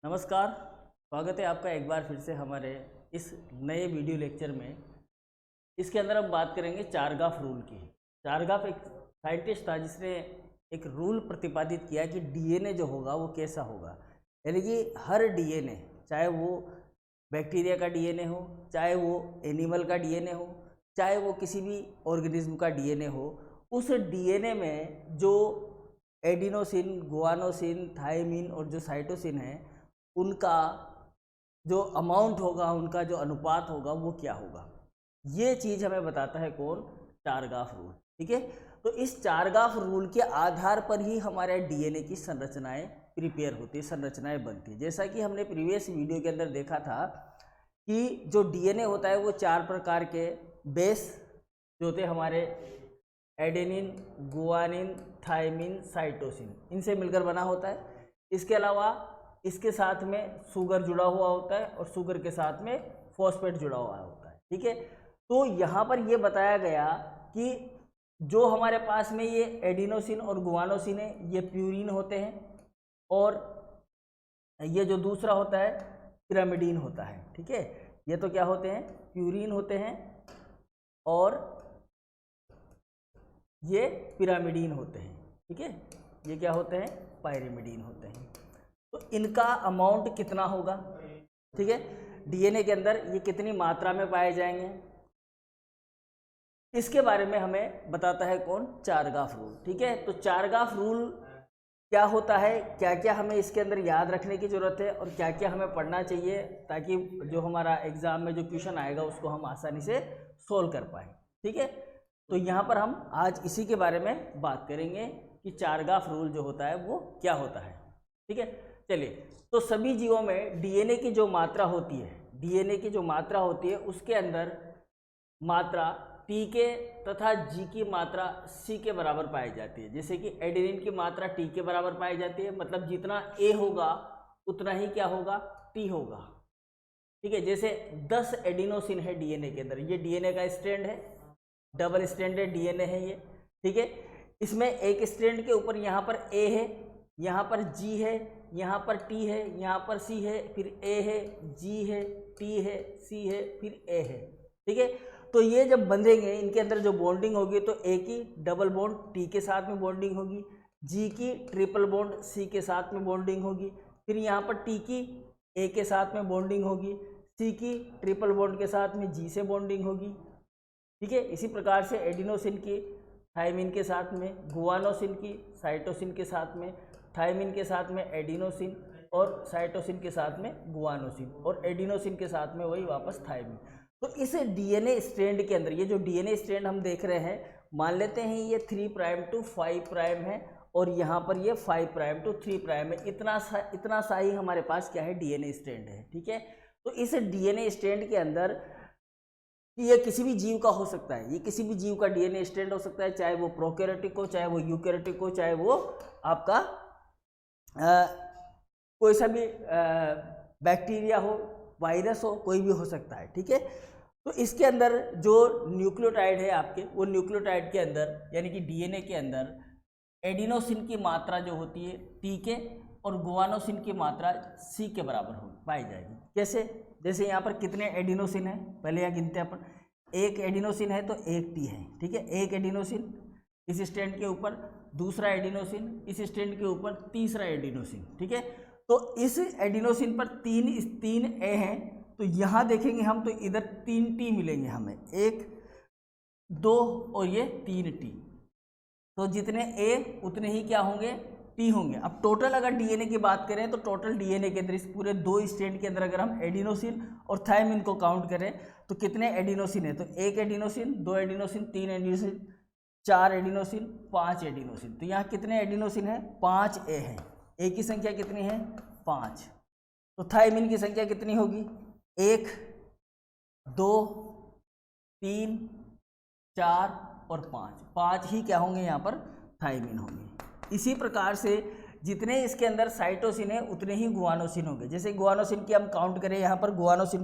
नमस्कार, स्वागत है आपका एक बार फिर से हमारे इस नए वीडियो लेक्चर में। इसके अंदर हम बात करेंगे चारगाफ रूल की। चारगाफ एक साइंटिस्ट था जिसने एक रूल प्रतिपादित किया कि डीएनए जो होगा वो कैसा होगा, यानी कि हर डीएनए, चाहे वो बैक्टीरिया का डीएनए हो, चाहे वो एनिमल का डीएनए हो, चाहे वो किसी भी ऑर्गेनिज्म का डीएनए हो, उस डीएनए में जो एडिनोसिन, गुआनोसिन, थायमिन और जो साइटोसिन है, उनका जो अमाउंट होगा, उनका जो अनुपात होगा वो क्या होगा, ये चीज़ हमें बताता है कौन? चारगाफ रूल। ठीक है, तो इस चारगाफ रूल के आधार पर ही हमारे डीएनए की संरचनाएं प्रिपेयर होती है, संरचनाएं बनती है। जैसा कि हमने प्रीवियस वीडियो के अंदर देखा था कि जो डीएनए होता है वो 4 प्रकार के बेस जो होते हैं हमारे, एडेनिन, गुआनिन, थायमिन, साइटोसिन, इनसे मिलकर बना होता है। इसके अलावा इसके साथ में शुगर जुड़ा हुआ होता है और शुगर के साथ में फॉस्फेट जुड़ा हुआ होता है। ठीक है, तो यहाँ पर ये बताया गया कि जो हमारे पास में ये एडिनोसिन और गुआनोसिन है, ये प्यूरिन होते हैं, और ये जो दूसरा होता है पिरामिडीन होता है। ठीक है, ये तो क्या होते हैं? प्यूरिन होते हैं, और ये पिरामिडीन होते हैं। ठीक है, ये क्या होते हैं? पायरिमिडीन होते हैं। तो इनका अमाउंट कितना होगा? ठीक है, डीएनए के अंदर ये कितनी मात्रा में पाए जाएंगे, इसके बारे में हमें बताता है कौन? चारगाफ रूल। ठीक है, तो चारगाफ रूल क्या होता है, क्या क्या हमें इसके अंदर याद रखने की ज़रूरत है और क्या क्या हमें पढ़ना चाहिए, ताकि जो हमारा एग्ज़ाम में जो क्वेश्चन आएगा उसको हम आसानी से सोल्व कर पाएँ। ठीक है, तो यहाँ पर हम आज इसी के बारे में बात करेंगे कि चारगाफ रूल जो होता है वो क्या होता है। ठीक है, चलिए, तो सभी जीवों में डीएनए की जो मात्रा होती है, डीएनए की जो मात्रा होती है, उसके अंदर मात्रा टी के तथा जी की मात्रा सी के बराबर पाई जाती है। जैसे कि एडेनिन की मात्रा टी के बराबर पाई जाती है, मतलब जितना ए होगा उतना ही क्या होगा? टी होगा। ठीक है, जैसे 10 एडिनोसिन है डीएनए के अंदर, ये डीएनए का स्ट्रैंड है, डबल स्ट्रैंडेड डीएनए है ये। ठीक है, इसमें एक स्ट्रैंड के ऊपर यहाँ पर ए है, यहाँ पर जी है, यहाँ पर टी है, यहाँ पर सी है, फिर ए है, जी है, टी है, सी है, फिर ए है। ठीक है, तो ये जब बंधेंगे, इनके अंदर जो बॉन्डिंग होगी, तो ए की डबल बॉन्ड टी के साथ में बॉन्डिंग होगी, जी की ट्रिपल बॉन्ड सी के साथ में बॉन्डिंग होगी, फिर यहाँ पर टी की ए के साथ में बॉन्डिंग होगी, सी की ट्रिपल बॉन्ड के साथ में जी से बॉन्डिंग होगी। ठीक है, इसी प्रकार से एडिनोसिन की थायमिन के साथ में, गुआनोसिन की साइटोसिन के साथ में, थायमिन के साथ में एडिनोसिन, और साइटोसिन के साथ में गुआनोसिन, और एडिनोसिन के साथ में वही वापस थायमिन। तो इस डीएनए स्ट्रैंड के अंदर, ये जो डीएनए स्ट्रैंड हम देख रहे हैं, मान लेते हैं ये 3 प्राइम टू 5 प्राइम है, और यहाँ पर ये 5 प्राइम टू 3 प्राइम है। इतना सा ही हमारे पास क्या है? डीएनए स्ट्रैंड है। ठीक है, तो इस डीएनए स्ट्रैंड के अंदर ये किसी भी जीव का हो सकता है, ये किसी भी जीव का डीएनए स्ट्रैंड हो सकता है, चाहे वो प्रोकैरियोटिक हो, चाहे वो यूकैरियोटिक हो, चाहे वो आपका कोई सा भी बैक्टीरिया हो, वायरस हो, कोई भी हो सकता है। ठीक है, तो इसके अंदर जो न्यूक्लियोटाइड है आपके, वो न्यूक्लियोटाइड के अंदर, यानी कि डीएनए के अंदर एडिनोसिन की मात्रा जो होती है टी के, और गुआनोसिन की मात्रा सी के बराबर हो पाई जाएगी। कैसे? जैसे यहाँ पर कितने एडिनोसिन है, पहले यहाँ गिनते हैं अपन। एक एडिनोसिन है तो एक टी है। ठीक है, एक एडिनोसिन इस स्ट्रैंड के ऊपर, दूसरा एडिनोसिन इस स्ट्रैंड के ऊपर, तीसरा एडिनोसिन। ठीक है, तो इस एडिनोसिन पर तीन ए हैं, तो यहाँ देखेंगे हम, तो इधर 3 टी मिलेंगे हमें, 1 2 और ये 3 टी। तो जितने ए उतने ही क्या होंगे? टी होंगे। अब टोटल अगर डीएनए की बात करें, तो टोटल डीएनए के अंदर, इस पूरे 2 स्ट्रैंड के अंदर अगर हम एडिनोसिन और थायमिन को काउंट करें, तो कितने एडिनोसिन है? तो 1 adenosine, 2 adenosine, 3 adenosine, 4 adenosine, 5 adenosine. तो यहाँ कितने एडिनोसिन है? 5 ए है। ए की संख्या कितनी है? 5। तो थायमिन की संख्या कितनी होगी? 1 2 3 4 और 5 ही क्या होंगे? यहाँ पर थायमिन होंगे। इसी प्रकार से जितने इसके अंदर साइटोसिन है उतने ही गुआनोसिन होंगे। जैसे गुआनोसिन की हम काउंट करें, यहाँ पर गुआनोसिन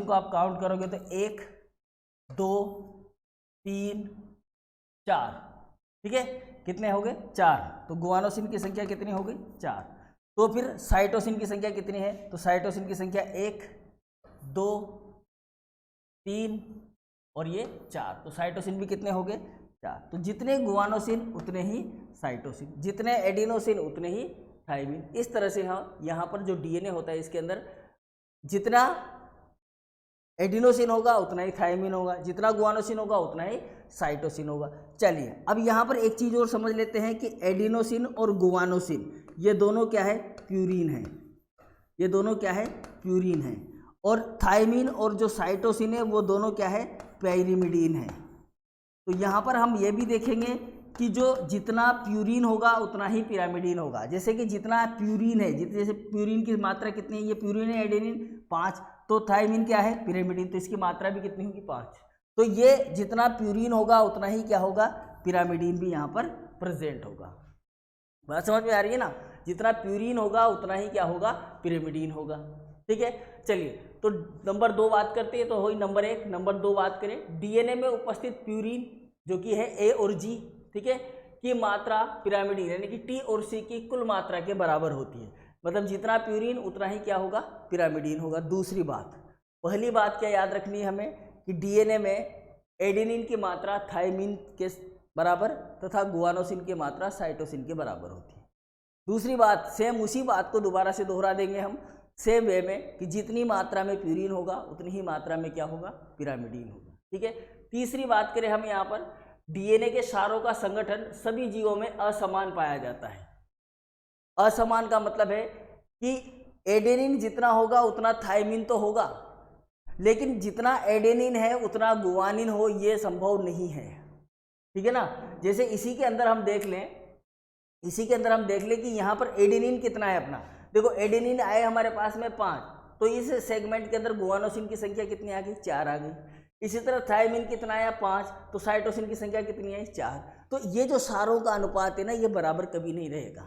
को आप काउंट करोगे तो 1 2 3 4। ठीक है, कितने हो गए? 4। तो गुआनोसिन की संख्या कितनी हो गई? 4। तो फिर साइटोसिन की संख्या कितनी है, तो साइटोसिन की संख्या 1, 2, 3 और ये 4। तो साइटोसिन भी कितने हो गए, 4। तो जितने गुआनोसिन उतने ही साइटोसिन, जितने एडिनोसिन उतने ही थाइमिन। इस तरह से हाँ यहाँ पर जो डीएनए होता है इसके अंदर जितना एडिनोसिन होगा उतना ही थाइमिन होगा, जितना गुआनोसिन होगा उतना ही साइटोसिन होगा। चलिए अब यहाँ पर एक चीज़ और समझ लेते हैं कि एडिनोसिन और गुआनोसिन ये दोनों क्या है, प्यूरिन है। ये दोनों क्या है, प्यूरिन है। और थाइमिन और जो साइटोसिन है वो दोनों क्या है, पैरिमिडीन है। तो यहाँ पर हम ये भी देखेंगे कि जो जितना प्यूरिन होगा उतना ही पिरामिडीन होगा। जैसे कि जितना प्यूरिन है, जैसे प्यूरिन की मात्रा कितनी है, ये प्यूरिन है एडेनिन 5, तो थाइमिन क्या है, पिरामिडीन, तो इसकी मात्रा भी कितनी होगी, 5। तो ये जितना प्यूरिन होगा उतना ही क्या होगा, पिरामिडीन भी यहाँ पर प्रेजेंट होगा। बात समझ में आ रही है ना, जितना प्यूरिन होगा उतना ही क्या होगा, पिरामिडीन होगा। ठीक है, चलिए तो नंबर 2 बात करते हैं, तो हुई नंबर 1। नंबर 2 बात करें, डीएनए में उपस्थित प्यूरिन जो कि है ए और जी, ठीक है, की मात्रा पिरामिडीन यानी कि टी और सी की कुल मात्रा के बराबर होती है। मतलब जितना प्यूरिन उतना ही क्या होगा, पिरामिडीन होगा। दूसरी बात, पहली बात क्या याद रखनी है हमें कि डीएनए में एडेनिन की मात्रा थाइमिन के बराबर तथा गुआनोसिन की मात्रा साइटोसिन के बराबर होती है। दूसरी बात, सेम उसी बात को दोबारा से दोहरा देंगे हम सेम वे में कि जितनी मात्रा में प्यूरिन होगा उतनी ही मात्रा में क्या होगा, पिरामिडीन होगा। ठीक है, तीसरी बात करें हम यहाँ पर, डीएनए के क्षारों का संगठन सभी जीवों में असमान पाया जाता है। असमान का मतलब है कि एडेनिन जितना होगा उतना थाइमिन तो होगा, लेकिन जितना एडेनिन है उतना गुआनिन हो ये संभव नहीं है। ठीक है ना, जैसे इसी के अंदर हम देख लें कि यहाँ पर एडेनिन कितना है अपना, देखो एडेनिन आए हमारे पास में 5, तो इस सेगमेंट के अंदर गुआनोसिन की संख्या कितनी आ गई, 4 आ गई। इसी तरह थाइमिन कितना आया, 5, तो साइटोसिन की संख्या कितनी है, 4। तो ये जो क्षारों का अनुपात है ना, ये बराबर कभी नहीं रहेगा।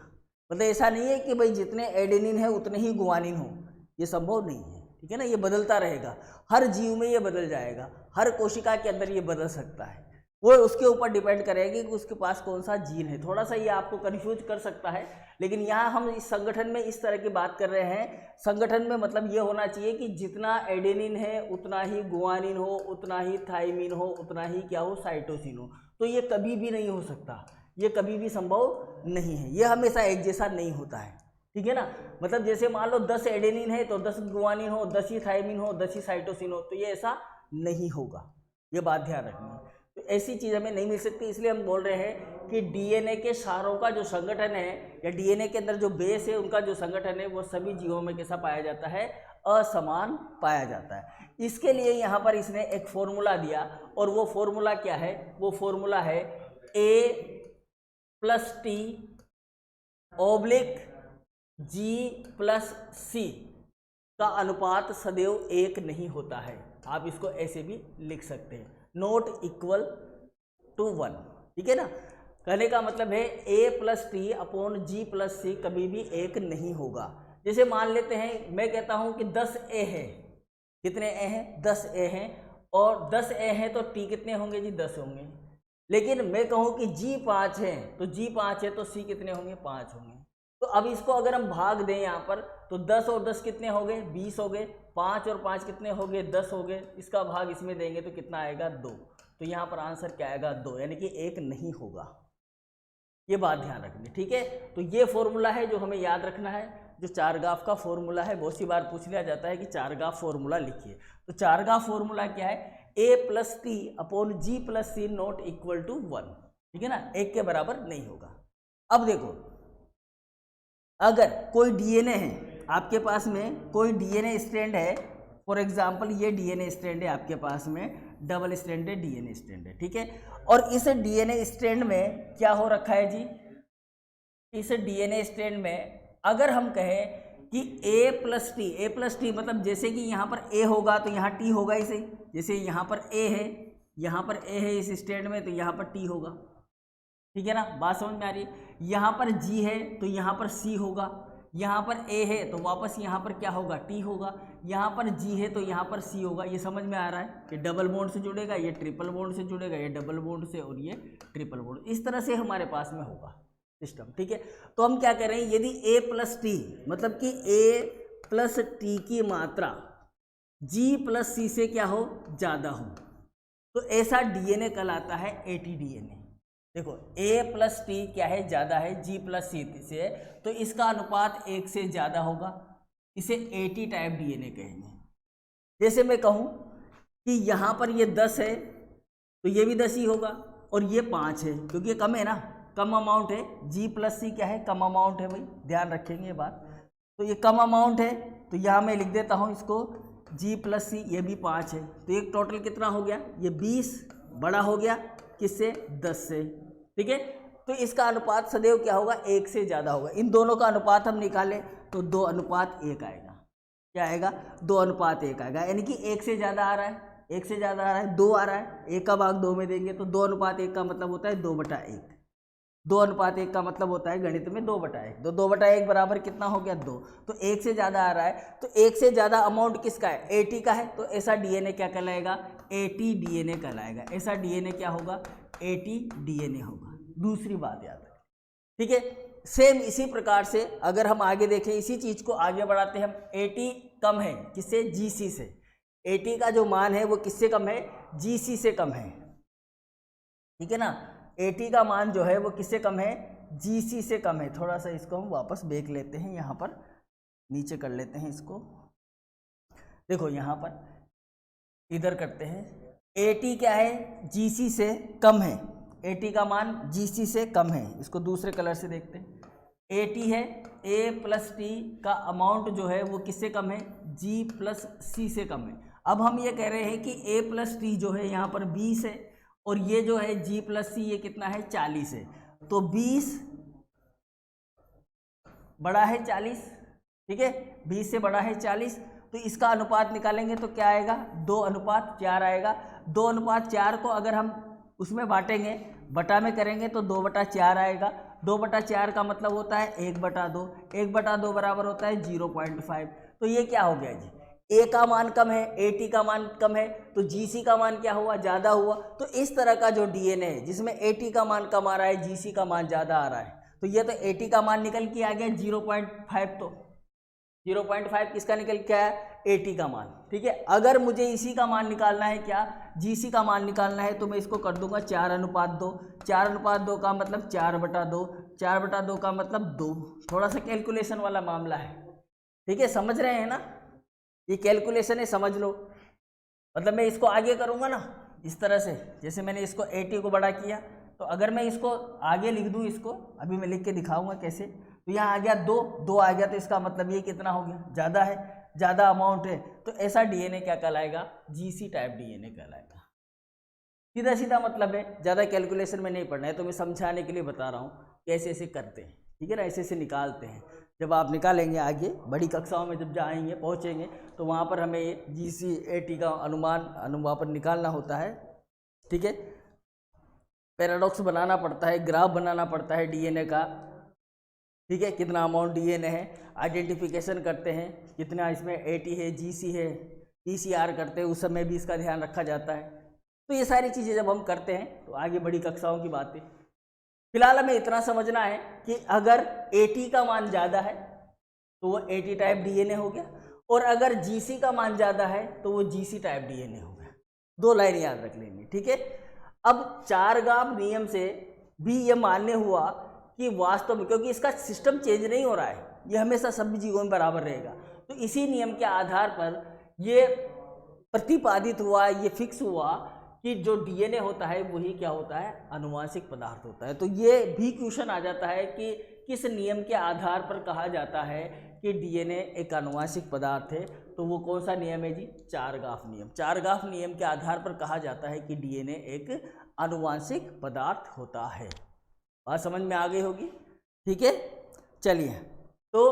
मतलब ऐसा नहीं है कि भाई जितने एडेनिन है उतने ही गुआनिन हो, ये संभव नहीं है। ठीक है ना, ये बदलता रहेगा, हर जीव में ये बदल जाएगा, हर कोशिका के अंदर ये बदल सकता है। वो उसके ऊपर डिपेंड करेगी कि उसके पास कौन सा जीन है। थोड़ा सा ये आपको कन्फ्यूज कर सकता है, लेकिन यहाँ हम इस संगठन में इस तरह की बात कर रहे हैं। संगठन में मतलब ये होना चाहिए कि जितना एडेनिन है उतना ही गुआनिन हो, उतना ही थाइमिन हो, उतना ही क्या हो, साइटोसिन हो। तो ये कभी भी नहीं हो सकता, ये कभी भी संभव नहीं है, ये हमेशा एक जैसा नहीं होता है। ठीक है ना, मतलब जैसे मान लो 10 एडेनिन है तो 10 गुआनिन हो, 10 ही थाइमिन हो, 10 ही साइटोसिन हो, तो ये ऐसा नहीं होगा, ये बात ध्यान रखनी है। तो ऐसी चीज़ हमें नहीं मिल सकती, इसलिए हम बोल रहे हैं कि डीएनए के क्षारों का जो संगठन है या डीएनए के अंदर जो बेस है उनका जो संगठन है वो सभी जीवों में कैसा पाया जाता है, असमान पाया जाता है। इसके लिए यहाँ पर इसने एक फॉर्मूला दिया, और वो फॉर्मूला क्या है, वो फॉर्मूला है A+T/G+C का अनुपात सदैव 1 नहीं होता है। आप इसको ऐसे भी लिख सकते हैं, नॉट इक्वल टू 1। ठीक है ना, कहने का मतलब है A+T/G+C कभी भी 1 नहीं होगा। जैसे मान लेते हैं मैं कहता हूं कि 10 A है, कितने A हैं, 10 A हैं, और 10 A हैं तो T कितने होंगे जी, 10 होंगे। लेकिन मैं कहूं कि G 5 है तो G 5 है तो C कितने होंगे, 5 होंगे। तो अब इसको अगर हम भाग दें यहाँ पर, तो 10 और 10 कितने हो गए, 20 हो गए, 5 और 5 कितने हो गए, 10 हो गए। इसका भाग इसमें देंगे तो कितना आएगा, 2। तो यहाँ पर आंसर क्या आएगा, 2, यानी कि 1 नहीं होगा। ये बात ध्यान रखनी, ठीक है। तो ये फॉर्मूला है जो हमें याद रखना है, जो चारगाफ का फॉर्मूला है। बहुत सी बार पूछ लिया जाता है कि चारगाफ फॉर्मूला लिखिए। तो चारगाफ फॉर्मूला क्या है, A+T/G+C नॉट इक्वल टू 1। ठीक है ना, 1 के बराबर नहीं होगा। अब देखो, अगर कोई डीएनए है आपके पास में, कोई डीएनए स्ट्रैंड है, फॉर एग्जांपल ये डीएनए स्ट्रैंड है आपके पास में, डबल स्ट्रैंडेड डीएनए स्ट्रैंड है, ठीक है। और इस डीएनए स्ट्रैंड में क्या हो रखा है जी, इस डीएनए स्ट्रैंड में अगर हम कहें कि A+T मतलब जैसे कि यहाँ पर A होगा तो यहाँ T होगा इसे, जैसे यहाँ पर A है, यहाँ पर A है इस स्ट्रैंड में, तो यहाँ पर T होगा। ठीक है ना, बात समझ में आ रही है। यहाँ पर G है तो यहाँ पर C होगा, यहाँ पर A है तो वापस यहाँ पर क्या होगा, T होगा, यहाँ पर G है तो यहाँ पर C होगा। ये समझ में आ रहा है, ये डबल बॉन्ड से जुड़ेगा, ये ट्रिपल बॉन्ड से जुड़ेगा, ये डबल बॉन्ड से, और ये ट्रिपल बॉन्ड, इस तरह से हमारे पास में होगा। सिस्टम, ठीक है। तो हम क्या कर रहे हैं, यदि a प्लस टी मतलब कि a प्लस टी की मात्रा g प्लस सी से क्या हो, ज़्यादा हो, तो ऐसा डीएनए कहलाता है एटी डीएनए। देखो a प्लस टी क्या है, ज़्यादा है g प्लस सी से, तो इसका अनुपात 1 से ज़्यादा होगा, इसे एटी टाइप डीएनए कहेंगे। जैसे मैं कहूँ कि यहाँ पर ये 10 है तो ये भी 10 ही होगा, और ये 5 है क्योंकि ये कम है ना, कम अमाउंट है। g प्लस सी क्या है, कम अमाउंट है भाई, ध्यान रखेंगे ये बात। तो ये कम अमाउंट है तो यहाँ मैं लिख देता हूँ इसको g प्लस सी, ये भी 5 है, तो एक टोटल कितना हो गया, ये 20 बड़ा हो गया किससे, 10 से, ठीक है। तो इसका अनुपात सदैव क्या होगा, 1 से ज़्यादा होगा। इन दोनों का अनुपात हम निकालें तो 2:1 आएगा। क्या आएगा, 2:1 आएगा, यानी कि 1 से ज़्यादा आ रहा है, 1 से ज़्यादा आ रहा है, 2 आ रहा है, 1 का भाग 2 में देंगे तो 2:1 का मतलब होता है 2/1। 2:1 का मतलब होता है गणित में 2/1, तो 2/1 बराबर कितना हो गया, 2। तो 1 से ज़्यादा आ रहा है, तो 1 से ज़्यादा अमाउंट किसका है, एटी का है, तो ऐसा डीएनए क्या कहलाएगा, एटी डीएनए कहलाएगा। ऐसा डीएनए क्या होगा, एटी डीएनए होगा। दूसरी बात याद रखें, ठीक है। सेम इसी प्रकार से अगर हम आगे देखें, इसी चीज़ को आगे बढ़ाते हैं हम, एटी कम है किससे, जीसी से। एटी का जो मान है वो किससे कम है, जीसी से कम है, ठीक है ना। एटी का मान जो है वो किससे कम है, जीसी से कम है। थोड़ा सा इसको हम वापस देख लेते हैं, यहाँ पर नीचे कर लेते हैं इसको। देखो यहाँ पर इधर करते हैं, एटी क्या है, जीसी से कम है, एटी का मान जीसी से कम है। इसको दूसरे कलर से देखते हैं, एटी है, ए प्लस टी का अमाउंट जो है वो किससे कम है, जी प्लस सी से कम है। अब हम ये कह रहे हैं कि ए प्लस टी जो है यहाँ पर 20 है, और ये जो है जी प्लस सी ये कितना है, 40 है, तो 20 बड़ा है 40, ठीक है, 20 से बड़ा है 40, तो इसका अनुपात निकालेंगे तो क्या आएगा, 2:4 आएगा। 2:4 को अगर हम उसमें बांटेंगे, बटा में करेंगे तो 2/4 आएगा। 2/4 का मतलब होता है 1/2, 1/2 बराबर होता है 0.5। तो ये क्या हो गया जी, ए का मान कम है, एटी का मान कम है, तो जीसी का मान क्या हुआ, ज़्यादा हुआ। तो इस तरह का जो डीएनए है जिसमें एटी का मान कम आ रहा है, जीसी का मान ज़्यादा आ रहा है, तो ये तो एटी का मान निकल के आ गया 0.5, तो 0.5 किसका निकल के आया, एटी का मान, ठीक है। अगर मुझे इसी का मान निकालना है, क्या, जीसी का मान निकालना है, तो मैं इसको कर दूंगा 4:2। 4:2 का मतलब 4/2, 4/2 का मतलब 2। थोड़ा सा कैलकुलेशन वाला मामला है, ठीक है, समझ रहे हैं ना, ये कैलकुलेशन है, समझ लो। मतलब मैं इसको आगे करूँगा ना इस तरह से, जैसे मैंने इसको 80 को बड़ा किया, तो अगर मैं इसको आगे लिख दूँ, इसको अभी मैं लिख के दिखाऊंगा कैसे, तो यहाँ आ गया 2 आ गया, तो इसका मतलब ये कितना हो गया, ज़्यादा है, ज़्यादा अमाउंट है, तो ऐसा डीएनए क्या कहलाएगा, जीसी टाइप डीएनए कहलाएगा। सीधा सीधा मतलब है, ज़्यादा कैलकुलेशन में नहीं पढ़ना है, तो मैं समझाने के लिए बता रहा हूँ कैसे ऐसे करते हैं, ठीक है ना, ऐसे ऐसे निकालते हैं। जब आप निकालेंगे आगे बड़ी कक्षाओं में जब जाएंगे पहुँचेंगे, तो वहाँ पर हमें जीसी एटी का अनुमान वहाँ पर निकालना होता है, ठीक है। पैराडॉक्स बनाना पड़ता है, ग्राफ बनाना पड़ता है डीएनए का, ठीक है, कितना अमाउंट डीएनए है, आइडेंटिफिकेशन करते हैं, कितना इसमें एटी है, जीसी है, पीसीआर करते हैं, उस समय भी इसका ध्यान रखा जाता है। तो ये सारी चीज़ें जब हम करते हैं तो आगे बड़ी कक्षाओं की बातें। फिलहाल हमें इतना समझना है कि अगर एटी का मान ज़्यादा है तो वो एटी टाइप डीएनए हो गया, और अगर जीसी का मान ज़्यादा है तो वो जीसी टाइप डीएनए हो गया। 2 लाइन याद रख लेंगे, ठीक है। अब चारगाफ नियम से भी ये मान्य हुआ कि वास्तव में, क्योंकि इसका सिस्टम चेंज नहीं हो रहा है, ये हमेशा सभी जीवों में बराबर रहेगा, तो इसी नियम के आधार पर ये प्रतिपादित हुआ, ये फिक्स हुआ कि जो डीएनए होता है वही क्या होता है, अनुवांशिक पदार्थ होता है। तो ये भी क्वेश्चन आ जाता है कि किस नियम के आधार पर कहा जाता है कि डीएनए एक अनुवांशिक पदार्थ है, तो वो कौन सा नियम है जी, चारगाफ नियम। चारगाफ नियम के आधार पर कहा जाता है कि डीएनए एक अनुवांशिक पदार्थ होता है। बात समझ में आ गई होगी, ठीक है। चलिए, तो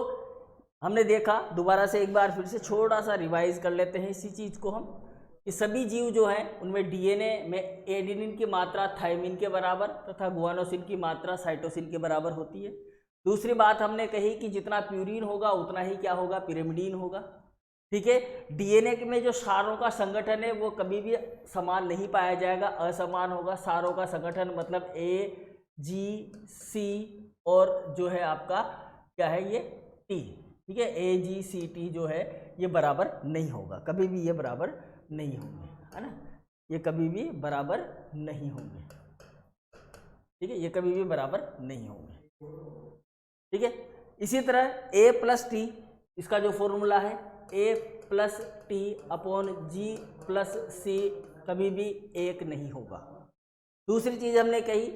हमने देखा, दोबारा से एक बार फिर से छोटा सा रिवाइज कर लेते हैं इसी चीज़ को हम, कि सभी जीव जो हैं उनमें डीएनए में एडेनिन की मात्रा थायमिन के बराबर तथा गुआनोसिन की मात्रा साइटोसिन के बराबर होती है। दूसरी बात हमने कही कि जितना प्यूरिन होगा उतना ही क्या होगा, पिरिमिडीन होगा, ठीक है। डीएनए में जो क्षारों का संगठन है वो कभी भी समान नहीं पाया जाएगा, असमान होगा। क्षारों का संगठन मतलब A, G, C और जो है आपका क्या है ये T, ठीक है, AGCT जो है ये बराबर नहीं होगा, कभी भी ये बराबर नहीं होंगे, है ना, ये कभी भी बराबर नहीं होंगे, ठीक है, ये कभी भी बराबर नहीं होंगे, ठीक है। इसी तरह A प्लस टी, इसका जो फॉर्मूला है A plus T upon G plus C कभी भी एक नहीं होगा। दूसरी चीज़ हमने कही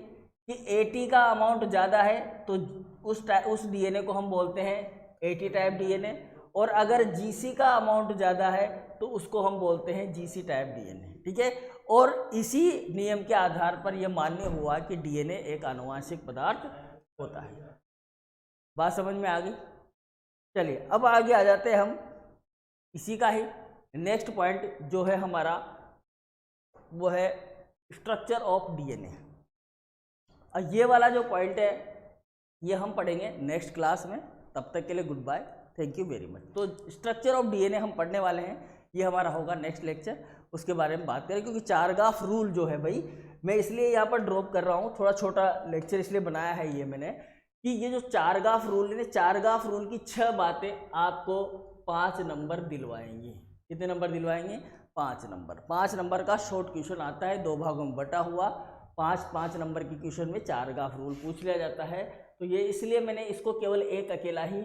कि AT का अमाउंट ज़्यादा है तो उस DNA को हम बोलते हैं AT टाइप DNA, और अगर GC का अमाउंट ज़्यादा है तो उसको हम बोलते हैं GC टाइप DNA, ठीक है। और इसी नियम के आधार पर यह मान्य हुआ कि DNA एक आनुवंशिक पदार्थ होता है। बात समझ में आ गई? चलिए अब आगे आ जाते हैं हम इसी का ही नेक्स्ट पॉइंट जो है हमारा, वो है स्ट्रक्चर ऑफ DNA। और ये वाला जो पॉइंट है ये हम पढ़ेंगे नेक्स्ट क्लास में। तब तक के लिए good bye, thank you very much. तो स्ट्रक्चर ऑफ DNA हम पढ़ने वाले हैं, ये हमारा होगा नेक्स्ट लेक्चर, उसके बारे में बात करें। क्योंकि चारगाफ रूल जो है भाई, मैं इसलिए यहाँ पर ड्रॉप कर रहा हूँ, थोड़ा छोटा लेक्चर इसलिए बनाया है ये मैंने, कि ये जो चारगाफ रूल है, चारगाफ रूल की 6 बातें आपको 5 नंबर दिलवाएंगी। कितने नंबर दिलवाएंगे? 5 नंबर। 5 नंबर का शॉर्ट क्वेश्चन आता है, 2 भागों में बटा हुआ, 5 नंबर के क्वेश्चन में चारगाफ रूल पूछ लिया जाता है। तो ये इसलिए मैंने इसको केवल एक अकेला ही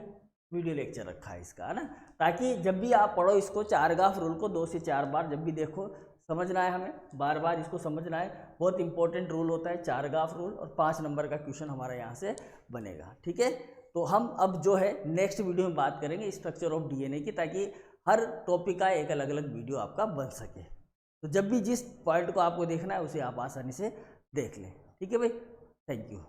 वीडियो लेक्चर रखा है इसका, है ना, ताकि जब भी आप पढ़ो इसको चारगाफ रूल को 2 से 4 बार जब भी देखो, समझना है हमें, बार बार इसको समझना है। बहुत इंपॉर्टेंट रूल होता है चारगाफ रूल, और 5 नंबर का क्वेश्चन हमारा यहाँ से बनेगा, ठीक है। तो हम अब जो है नेक्स्ट वीडियो में बात करेंगे स्ट्रक्चर ऑफ DNA की, ताकि हर टॉपिक का एक अलग अलग वीडियो आपका बन सके। तो जब भी जिस पॉइंट को आपको देखना है उसे आप आसानी से देख लें, ठीक है भाई। Thank you.